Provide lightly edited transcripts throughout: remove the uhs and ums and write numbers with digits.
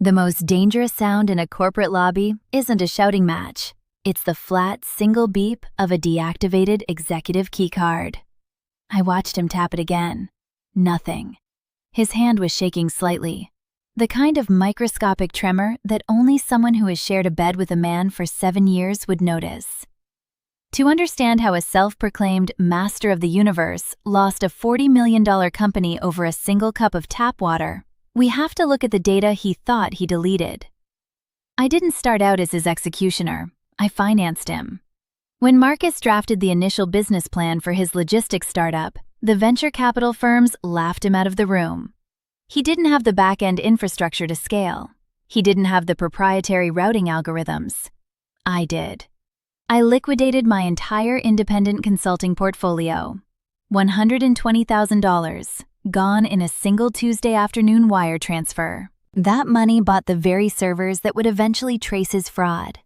The most dangerous sound in a corporate lobby isn't a shouting match. It's the flat, single beep of a deactivated executive keycard. I watched him tap it again. Nothing. His hand was shaking slightly. The kind of microscopic tremor that only someone who has shared a bed with a man for 7 years would notice. To understand how a self-proclaimed master of the universe lost a $40 million company over a single cup of tap water, we have to look at the data he thought he deleted. I didn't start out as his executioner. I financed him. When Marcus drafted the initial business plan for his logistics startup, the venture capital firms laughed him out of the room. He didn't have the back-end infrastructure to scale. He didn't have the proprietary routing algorithms. I did. I liquidated my entire independent consulting portfolio. $120,000, gone in a single Tuesday afternoon wire transfer. That money bought the very servers that would eventually trace his fraud.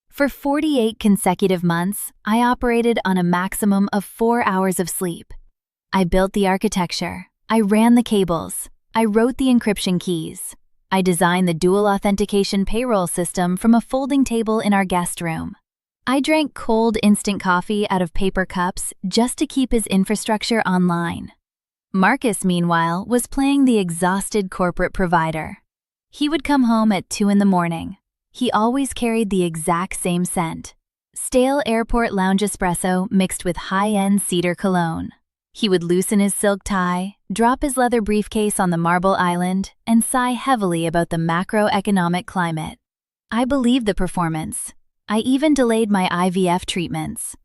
For 48 consecutive months, I operated on a maximum of 4 hours of sleep. I built the architecture. I ran the cables. I wrote the encryption keys. I designed the dual authentication payroll system from a folding table in our guest room. I drank cold instant coffee out of paper cups just to keep his infrastructure online. Marcus, meanwhile, was playing the exhausted corporate provider. He would come home at 2 in the morning. He always carried the exact same scent: stale airport lounge espresso mixed with high-end cedar cologne. He would loosen his silk tie, drop his leather briefcase on the marble island, and sigh heavily about the macroeconomic climate. I believed the performance. I even delayed my IVF treatments.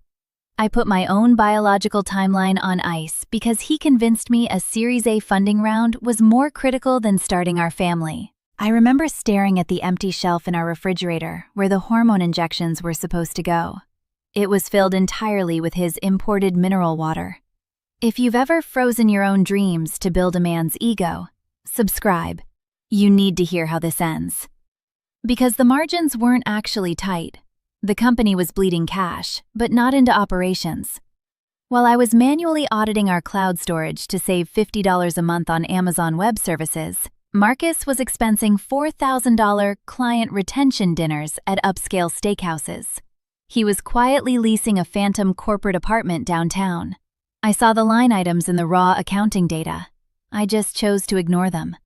I put my own biological timeline on ice because he convinced me a Series A funding round was more critical than starting our family. I remember staring at the empty shelf in our refrigerator where the hormone injections were supposed to go. It was filled entirely with his imported mineral water. If you've ever frozen your own dreams to build a man's ego, subscribe. You need to hear how this ends. Because the margins weren't actually tight. The company was bleeding cash, but not into operations. While I was manually auditing our cloud storage to save $50 a month on Amazon Web Services, Marcus was expensing $4,000 client retention dinners at upscale steakhouses. He was quietly leasing a phantom corporate apartment downtown. I saw the line items in the raw accounting data. I just chose to ignore them.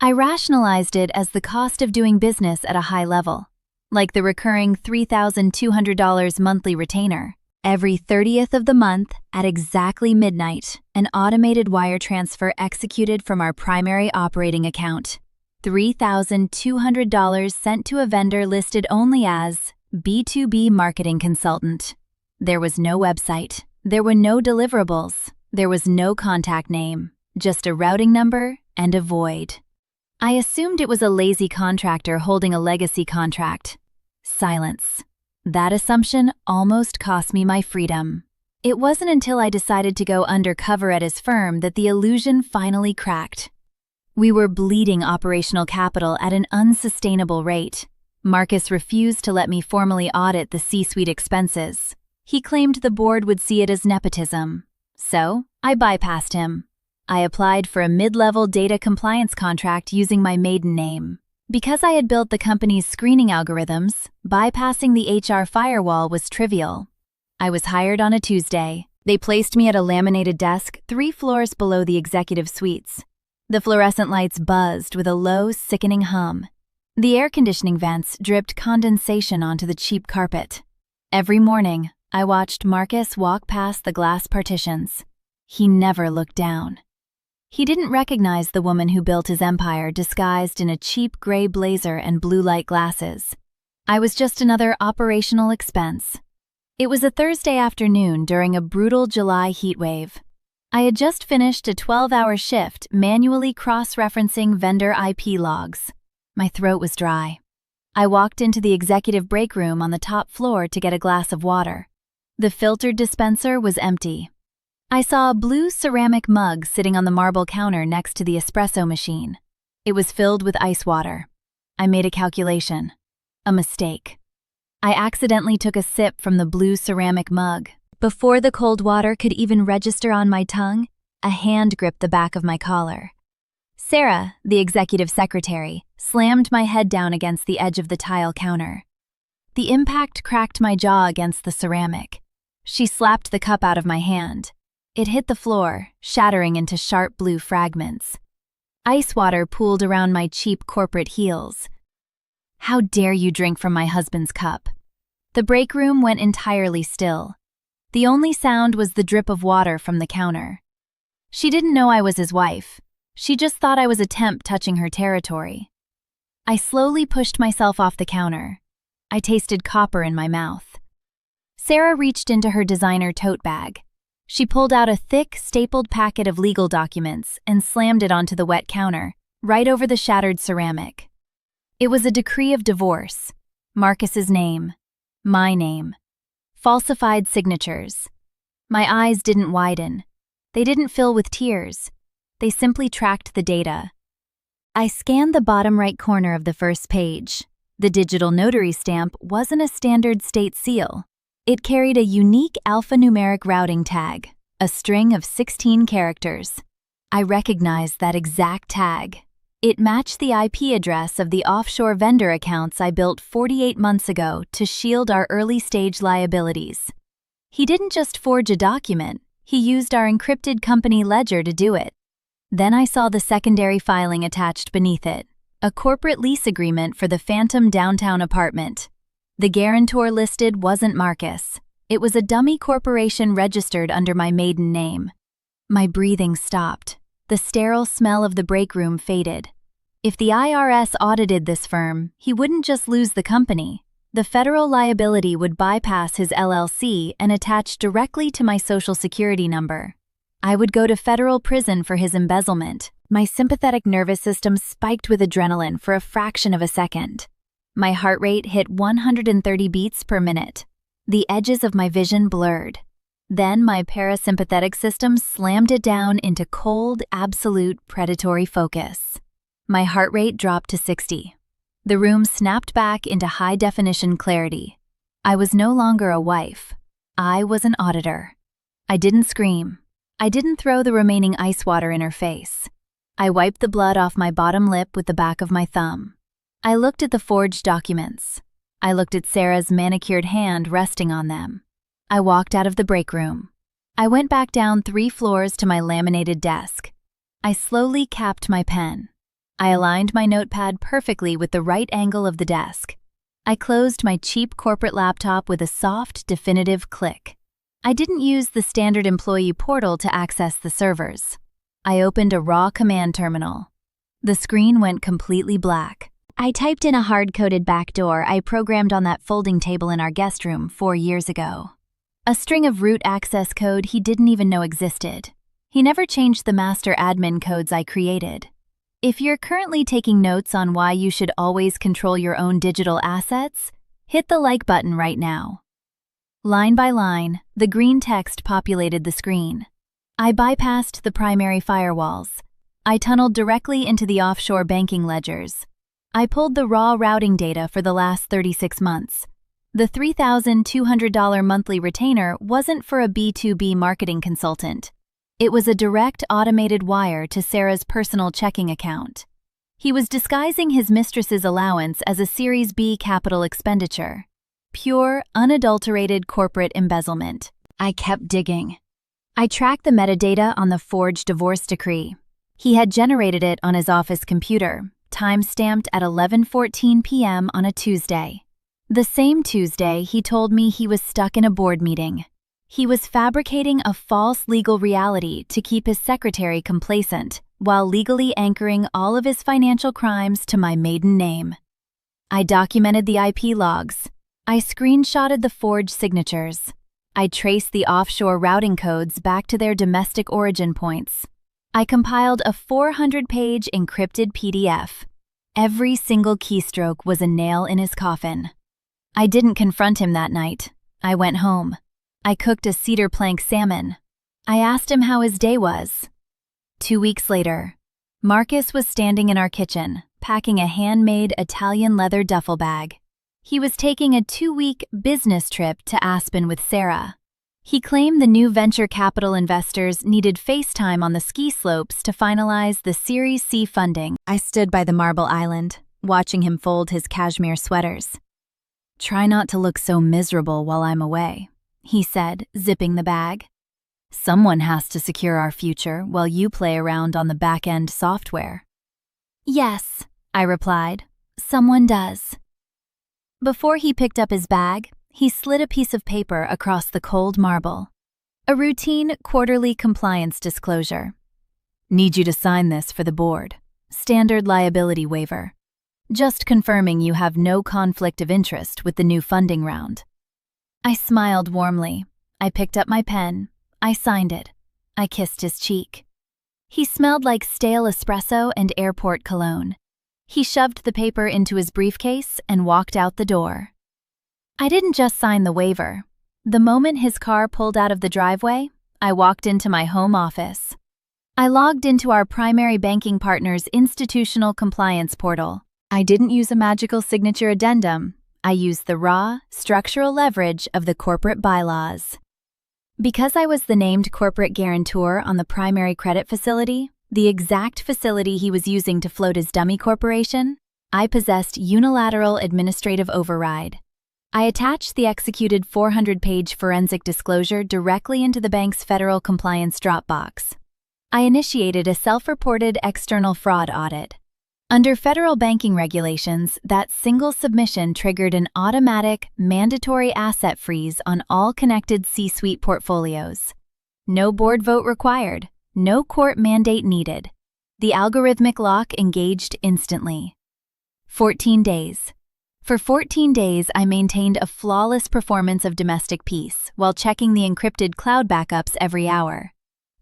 I rationalized it as the cost of doing business at a high level, like the recurring $3,200 monthly retainer. Every 30th of the month, at exactly midnight, an automated wire transfer executed from our primary operating account. $3,200 sent to a vendor listed only as B2B marketing consultant. There was no website. There were no deliverables. There was no contact name, just a routing number and a void. I assumed it was a lazy contractor holding a legacy contract. Silence. That assumption almost cost me my freedom. It wasn't until I decided to go undercover at his firm that the illusion finally cracked. We were bleeding operational capital at an unsustainable rate. Marcus refused to let me formally audit the C-suite expenses. He claimed the board would see it as nepotism. So, I bypassed him. I applied for a mid-level data compliance contract using my maiden name. Because I had built the company's screening algorithms, bypassing the HR firewall was trivial. I was hired on a Tuesday. They placed me at a laminated desk 3 floors below the executive suites. The fluorescent lights buzzed with a low, sickening hum. The air conditioning vents dripped condensation onto the cheap carpet. Every morning, I watched Marcus walk past the glass partitions. He never looked down. He didn't recognize the woman who built his empire disguised in a cheap gray blazer and blue light glasses. I was just another operational expense. It was a Thursday afternoon during a brutal July heatwave. I had just finished a 12-hour shift manually cross-referencing vendor IP logs. My throat was dry. I walked into the executive break room on the top floor to get a glass of water. The filtered dispenser was empty. I saw a blue ceramic mug sitting on the marble counter next to the espresso machine. It was filled with ice water. I made a calculation. A mistake. I accidentally took a sip from the blue ceramic mug. Before the cold water could even register on my tongue, a hand gripped the back of my collar. Sarah, the executive secretary, slammed my head down against the edge of the tile counter. The impact cracked my jaw against the ceramic. She slapped the cup out of my hand. It hit the floor, shattering into sharp blue fragments. Ice water pooled around my cheap corporate heels. "How dare you drink from my husband's cup?" The break room went entirely still. The only sound was the drip of water from the counter. She didn't know I was his wife. She just thought I was a temp touching her territory. I slowly pushed myself off the counter. I tasted copper in my mouth. Sarah reached into her designer tote bag. She pulled out a thick, stapled packet of legal documents and slammed it onto the wet counter, right over the shattered ceramic. It was a decree of divorce. Marcus's name. My name. Falsified signatures. My eyes didn't widen. They didn't fill with tears. They simply tracked the data. I scanned the bottom right corner of the first page. The digital notary stamp wasn't a standard state seal. It carried a unique alphanumeric routing tag, a string of 16 characters. I recognized that exact tag. It matched the IP address of the offshore vendor accounts I built 48 months ago to shield our early-stage liabilities. He didn't just forge a document, he used our encrypted company ledger to do it. Then I saw the secondary filing attached beneath it, a corporate lease agreement for the phantom downtown apartment. The guarantor listed wasn't Marcus. It was a dummy corporation registered under my maiden name. My breathing stopped. The sterile smell of the break room faded. If the IRS audited this firm, he wouldn't just lose the company. The federal liability would bypass his LLC and attach directly to my Social Security number. I would go to federal prison for his embezzlement. My sympathetic nervous system spiked with adrenaline for a fraction of a second. My heart rate hit 130 beats per minute. The edges of my vision blurred. Then my parasympathetic system slammed it down into cold, absolute, predatory focus. My heart rate dropped to 60. The room snapped back into high-definition clarity. I was no longer a wife. I was an auditor. I didn't scream. I didn't throw the remaining ice water in her face. I wiped the blood off my bottom lip with the back of my thumb. I looked at the forged documents. I looked at Sarah's manicured hand resting on them. I walked out of the break room. I went back down 3 floors to my laminated desk. I slowly capped my pen. I aligned my notepad perfectly with the right angle of the desk. I closed my cheap corporate laptop with a soft, definitive click. I didn't use the standard employee portal to access the servers. I opened a raw command terminal. The screen went completely black. I typed in a hard-coded backdoor I programmed on that folding table in our guest room 4 years ago. A string of root access code he didn't even know existed. He never changed the master admin codes I created. If you're currently taking notes on why you should always control your own digital assets, hit the like button right now. Line by line, the green text populated the screen. I bypassed the primary firewalls. I tunneled directly into the offshore banking ledgers. I pulled the raw routing data for the last 36 months. The $3,200 monthly retainer wasn't for a B2B marketing consultant. It was a direct automated wire to Sarah's personal checking account. He was disguising his mistress's allowance as a Series B capital expenditure. Pure, unadulterated corporate embezzlement. I kept digging. I tracked the metadata on the forged divorce decree. He had generated it on his office computer, time-stamped at 11:14 p.m. on a Tuesday. The same Tuesday he told me he was stuck in a board meeting. He was fabricating a false legal reality to keep his secretary complacent, while legally anchoring all of his financial crimes to my maiden name. I documented the IP logs. I screenshotted the forged signatures. I traced the offshore routing codes back to their domestic origin points. I compiled a 400-page encrypted PDF. Every single keystroke was a nail in his coffin. I didn't confront him that night. I went home. I cooked a cedar plank salmon. I asked him how his day was. 2 weeks later, Marcus was standing in our kitchen, packing a handmade Italian leather duffel bag. He was taking a 2-week business trip to Aspen with Sarah. He claimed the new venture capital investors needed FaceTime on the ski slopes to finalize the Series C funding. I stood by the marble island, watching him fold his cashmere sweaters. "Try not to look so miserable while I'm away," he said, zipping the bag. "Someone has to secure our future while you play around on the back-end software." "Yes," I replied, "someone does." Before he picked up his bag, he slid a piece of paper across the cold marble. A routine quarterly compliance disclosure. "Need you to sign this for the board. Standard liability waiver. Just confirming you have no conflict of interest with the new funding round." I smiled warmly. I picked up my pen. I signed it. I kissed his cheek. He smelled like stale espresso and airport cologne. He shoved the paper into his briefcase and walked out the door. I didn't just sign the waiver. The moment his car pulled out of the driveway, I walked into my home office. I logged into our primary banking partner's institutional compliance portal. I didn't use a magical signature addendum. I used the raw, structural leverage of the corporate bylaws. Because I was the named corporate guarantor on the primary credit facility, the exact facility he was using to float his dummy corporation, I possessed unilateral administrative override. I attached the executed 400-page forensic disclosure directly into the bank's federal compliance Dropbox. I initiated a self-reported external fraud audit. Under federal banking regulations, that single submission triggered an automatic, mandatory asset freeze on all connected C-suite portfolios. No board vote required, no court mandate needed. The algorithmic lock engaged instantly. 14 days. For 14 days, I maintained a flawless performance of domestic peace while checking the encrypted cloud backups every hour.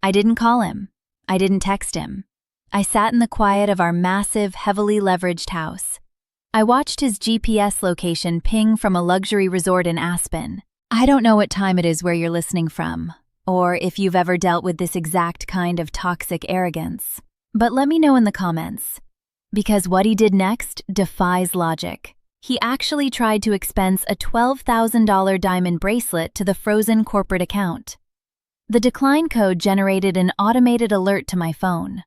I didn't call him. I didn't text him. I sat in the quiet of our massive, heavily leveraged house. I watched his GPS location ping from a luxury resort in Aspen. I don't know what time it is where you're listening from, or if you've ever dealt with this exact kind of toxic arrogance. But let me know in the comments. Because what he did next defies logic. He actually tried to expense a $12,000 diamond bracelet to the frozen corporate account. The decline code generated an automated alert to my phone.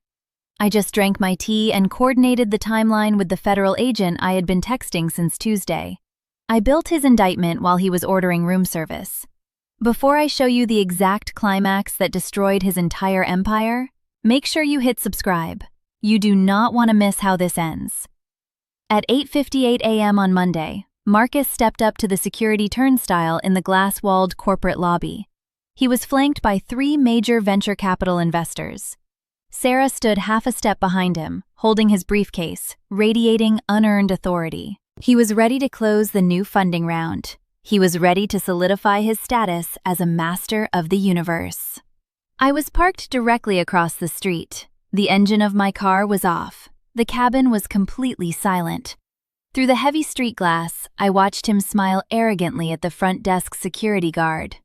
I just drank my tea and coordinated the timeline with the federal agent I had been texting since Tuesday. I built his indictment while he was ordering room service. Before I show you the exact climax that destroyed his entire empire, make sure you hit subscribe. You do not want to miss how this ends. At 8:58 a.m. on Monday, Marcus stepped up to the security turnstile in the glass-walled corporate lobby. He was flanked by 3 major venture capital investors. Sarah stood half a step behind him, holding his briefcase, radiating unearned authority. He was ready to close the new funding round. He was ready to solidify his status as a master of the universe. I was parked directly across the street. The engine of my car was off. The cabin was completely silent. Through the heavy street glass, I watched him smile arrogantly at the front desk security guard.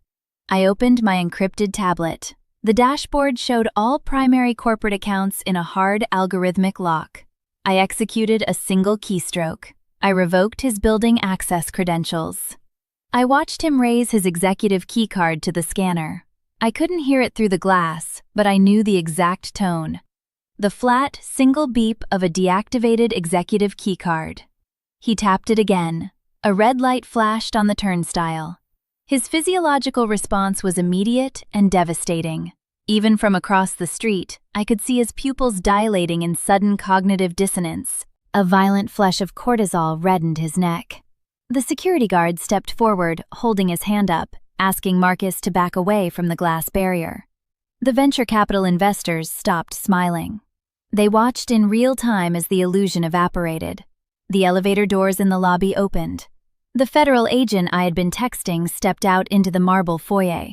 I opened my encrypted tablet. The dashboard showed all primary corporate accounts in a hard algorithmic lock. I executed a single keystroke. I revoked his building access credentials. I watched him raise his executive keycard to the scanner. I couldn't hear it through the glass, but I knew the exact tone. The flat, single beep of a deactivated executive keycard. He tapped it again. A red light flashed on the turnstile. His physiological response was immediate and devastating. Even from across the street, I could see his pupils dilating in sudden cognitive dissonance. A violent flush of cortisol reddened his neck. The security guard stepped forward, holding his hand up, asking Marcus to back away from the glass barrier. The venture capital investors stopped smiling. They watched in real time as the illusion evaporated. The elevator doors in the lobby opened. The federal agent I had been texting stepped out into the marble foyer.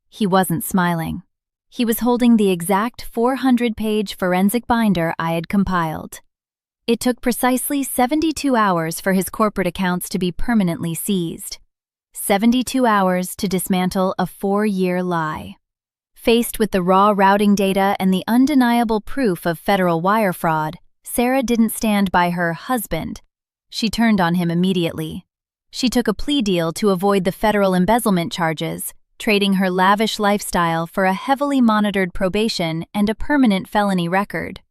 He wasn't smiling. He was holding the exact 400-page forensic binder I had compiled. It took precisely 72 hours for his corporate accounts to be permanently seized. 72 hours to dismantle a 4-year lie. Faced with the raw routing data and the undeniable proof of federal wire fraud, Sarah didn't stand by her husband. She turned on him immediately. She took a plea deal to avoid the federal embezzlement charges, trading her lavish lifestyle for a heavily monitored probation and a permanent felony record.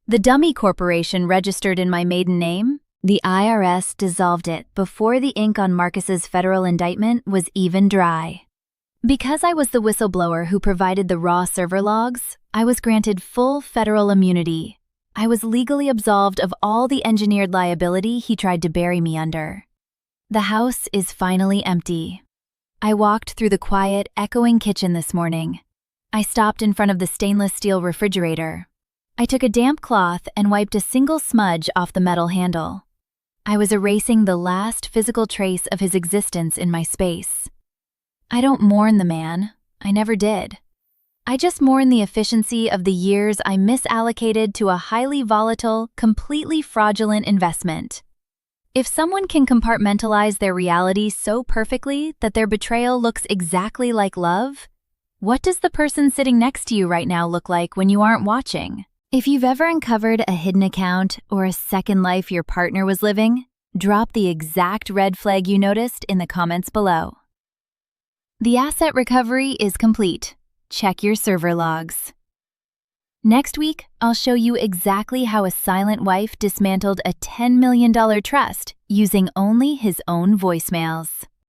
The dummy corporation registered in my maiden name, the IRS dissolved it before the ink on Marcus's federal indictment was even dry. Because I was the whistleblower who provided the raw server logs, I was granted full federal immunity. I was legally absolved of all the engineered liability he tried to bury me under. The house is finally empty. I walked through the quiet, echoing kitchen this morning. I stopped in front of the stainless steel refrigerator. I took a damp cloth and wiped a single smudge off the metal handle. I was erasing the last physical trace of his existence in my space. I don't mourn the man. I never did. I just mourn the efficiency of the years I misallocated to a highly volatile, completely fraudulent investment. If someone can compartmentalize their reality so perfectly that their betrayal looks exactly like love, what does the person sitting next to you right now look like when you aren't watching? If you've ever uncovered a hidden account or a second life your partner was living, drop the exact red flag you noticed in the comments below. The asset recovery is complete. Check your server logs. Next week, I'll show you exactly how a silent wife dismantled a $10 million trust using only his own voicemails.